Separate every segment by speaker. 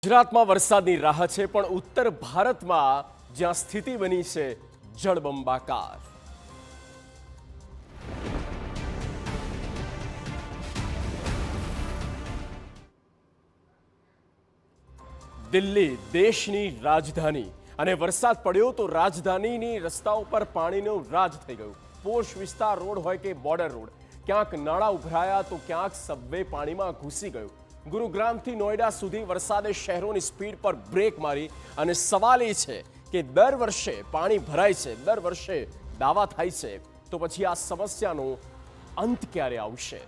Speaker 1: ગુજરાતમાં વરસાદની રાહ છે, પણ ઉત્તર ભારતમાં જ્યાં સ્થિતિ બની છે જળબંબાકાર. દિલ્હી દેશની રાજધાની અને વરસાદ પડ્યો તો રાજધાનીની રસ્તાઓ પર પાણીનું રાજ થઈ ગયું. પોશ વિસ્તાર રોડ હોય કે બોર્ડર રોડ, ક્યાંક નાળા ઉભરાયા તો ક્યાંક સબવે પાણીમાં ઘૂસી ગયું. ગુરુગ્રામથી નોઈડા સુધી વરસાદે શહેરોની સ્પીડ પર બ્રેક મારી અને સવાલ એ છે કે દર વર્ષે પાણી ભરાય છે, દર વર્ષે દાવા થાય છે, તો પછી આ સમસ્યાનો અંત ક્યારે આવશે?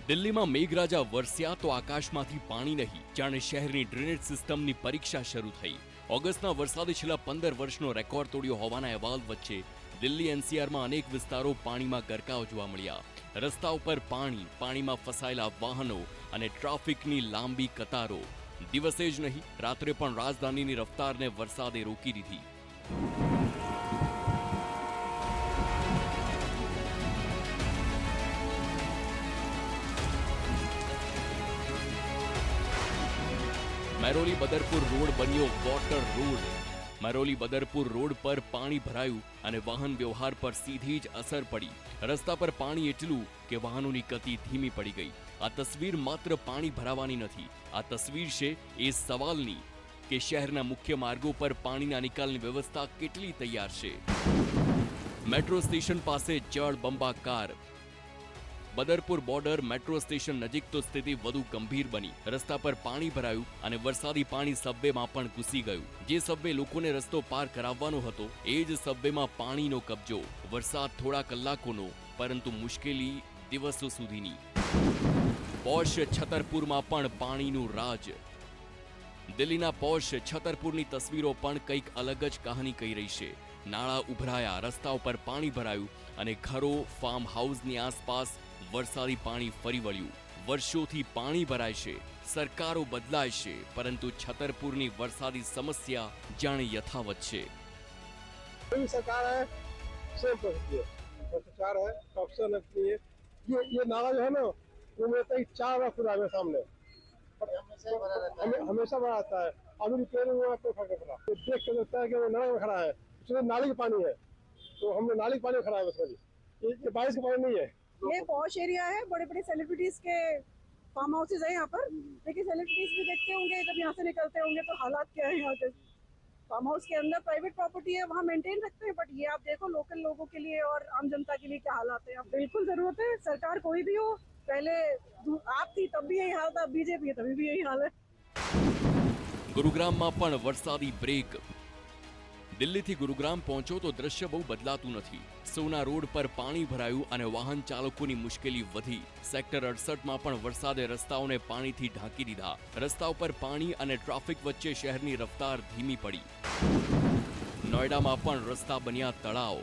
Speaker 2: દિલ્હીમાં મેઘરાજા વરસ્યા તો આકાશમાંથી પાણી નહીં, જાણે શહેરની ડ્રેનેજ સિસ્ટમની પરીક્ષા શરૂ થઈ. ઓગસ્ટના વરસાદે છેલ્લા 15 વર્ષનો રેકોર્ડ તોડ્યો હોવાના અહેવાલ વચ્ચે દિલ્હી એનસીઆરમાં અનેક વિસ્તારો પાણીમાં ગરકાવ જોવા મળ્યા. રસ્તા ઉપર પાણી, પાણીમાં ફસાયેલા વાહનો અને ટ્રાફિકની લાંબી કતારો. દિવસે જ નહીં, રાત્રે પણ રાજધાનીની રફતારને વરસાદે રોકી દીધી. મહેરૌલી બદરપુર રોડ બન્યો વોટર રોડ. મહેરૌલી બદરપુર રોડ પર પાણી ભરાયું અને વાહન વ્યવહાર પર સીધી જ અસર પડી. રસ્તા પર પાણી એટલું કે વાહનોની ગતિ ધીમી પડી ગઈ. આ તસવીર માત્ર પાણી ભરાવાની નથી, આ તસવીર છે એ સવાલની કે શહેરના મુખ્ય માર્ગો પર પાણીના નિકાલની વ્યવસ્થા કેટલી તૈયાર છે. મેટ્રો સ્ટેશન પાસે જળબંબાકાર. બદરપુર બોર્ડર મેટ્રો સ્ટેશન નજીક તો સ્થિતિ વધુ ગંભીર બની. રસ્તા પર પાણી ભરાયું અને વરસાદી પાણી સબવેમાં પણ ઘૂસી ગયું. જે સબવે લોકોને રસ્તો પાર કરાવવાનો હતો એ જ સબવેમાં પાણીનો કબજો. વરસાદ થોડા કલાકોનો, પરંતુ મુશ્કેલી દિવસો સુધીની. પોશ છતરપુરમાં પણ પાણીનું રાજ. દિલ્હીના પોશ છતરપુરની તસવીરો પણ કંઈક અલગ જ કહાની કહી રહી છે. નાળા ઉભરાયા, રસ્તા ઉપર પાણી ભરાયું અને ઘરો, ફાર્મ હાઉસની આસપાસ વરસાદી પાણી ફરી વળ્યું. વર્ષોથી પાણી ભરાય છે, સરકારો બદલાય છે, પરંતુ છતરપુરની વરસાદી સમસ્યા જાણે યથાવત છે.
Speaker 3: सरकार है सेम करती है, सरकार है ऑप्शन रखती है. ये नाला जो है ना, वो मेरे तक 4 बार खुला है सामने, हमेशा बड़ा रहता है. अभी रिपेयरिंग हुआ तो फर्क पड़ा. देख के लगता है कि वो नाले में खड़ा है, उसमें नाली का पानी है, तो हमने नाली का पानी खड़ा है उसमें. ये बारिश का पानी नहीं है.
Speaker 4: ये पॉश एरिया है, बड़े बड़े सेलिब्रिटीज के फार्म हाउसेज है यहाँ पर. लेकिन सेलिब्रिटीज भी देखते होंगे जब यहाँ से निकलते होंगे तो हालात क्या है यहाँ के. फार्म हाउस के अंदर प्राइवेट प्रॉपर्टी है, वहाँ मेंटेन रखते हैं, बट ये आप देखो लोकल लोगों के लिए और आम जनता के लिए क्या हालात है. अब बिल्कुल जरूरत है, सरकार कोई भी हो, पहले आप थी तब भी यही हाल था, बीजेपी है तभी भी यही हाल है.
Speaker 2: ગુરુગ્રામમાં પણ વરસાદી બ્રેક. દિલ્હીથી ગુરુગ્રામ પહોંચો તો દ્રશ્ય બહુ બદલાતું નથી. સોના રોડ પર પાણી ભરાયું અને વાહન ચાલકોની મુશ્કેલી વધી. સેક્ટર 68માં પણ વરસાદે રસ્તાઓને પાણીથી ઢાંકી દીધા. રસ્તા ઉપર પાણી અને ટ્રાફિક વચ્ચે શહેરની રફતાર ધીમી પડી. નોઈડામાં પણ રસ્તા બન્યા તળાવ.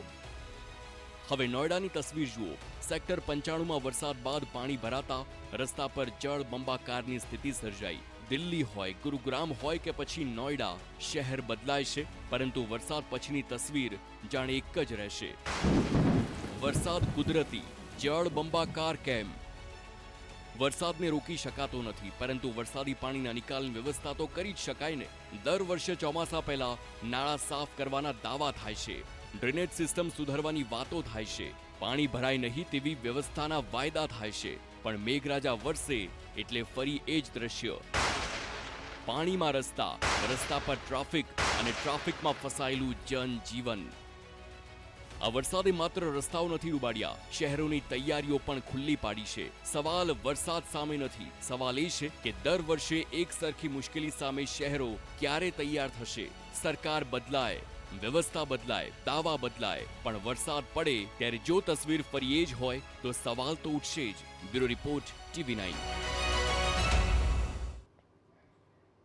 Speaker 2: હવે નોઈડાની તસવીર જુઓ. સેક્ટર 95માં વરસાદ બાદ પાણી ભરાતા રસ્તા પર જળબંબાકારની સ્થિતિ સર્જાઈ. દિલ્હી હોય, ગુરુગ્રામ હોય કે પછી નોઈડા, શહેર બદલાય છે, પરંતુ વરસાદ પછીની તસવીર જાણે એક જ રહેશે. વરસાદ કુદરતી, જળબંબાકાર કેમ? વરસાદને રોકી શકાતો નથી, પરંતુ વરસાદી પાણીના નિકાલની વ્યવસ્થા તો કરી જ શકાય ને. દર વર્ષે ચોમાસા પહેલા નાળા સાફ કરવાના દાવા થાય છે, ડ્રેનેજ સિસ્ટમ સુધારવાની વાતો થાય છે, પાણી ભરાય નહીં તેવી વ્યવસ્થાના વાયદા થાય છે. પણ મેઘરાજા વરસે એટલે ફરી એ જ દ્રશ્ય. પાણીમાં રસ્તા, રસ્તા પર ટ્રાફિક અને ટ્રાફિકમાં ફસાયેલું જનજીવન. આ વરસાદે માત્ર રસ્તાઓ નથી ડૂબાડ્યા, શહેરોની તૈયારીઓ પણ ખુલ્લી પાડી છે. સવાલ વરસાદ સામે નથી, સવાલ એ છે કે દર વર્ષે એક સરખી મુશ્કેલી સામે શહેરો ક્યારે તૈયાર થશે. સરકાર બદલાય, વ્યવસ્થા બદલાય, દાવા બદલાય, પણ વરસાદ પડે ત્યારે જો તસવીર ફરી એ જ હોય તો સવાલ તો ઉઠશે જ. Bureau report, TV9.